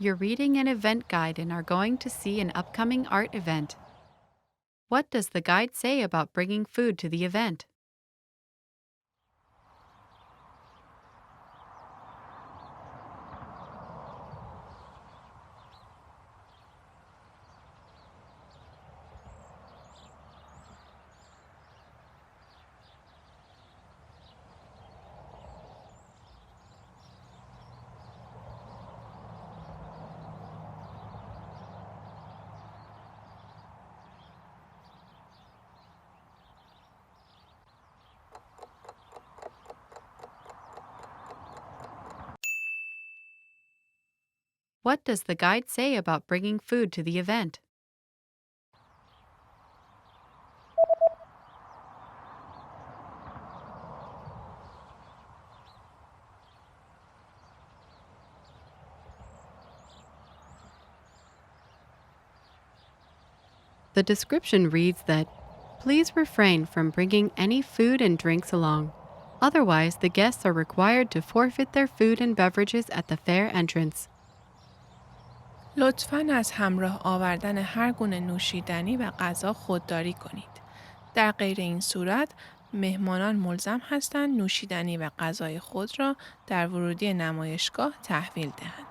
You're reading an event guide and are going to see an upcoming art event. What does the guide say about bringing food to the event? What does the guide say about bringing food to the event? The description reads that, "Please refrain from bringing any food and drinks along. Otherwise, the guests are required to forfeit their food and beverages at the fair entrance." لطفاً از همراه آوردن هر گونه نوشیدنی و غذا خودداری کنید. در غیر این صورت، مهمانان ملزم هستند نوشیدنی و غذای خود را در ورودی نمایشگاه تحویل دهند.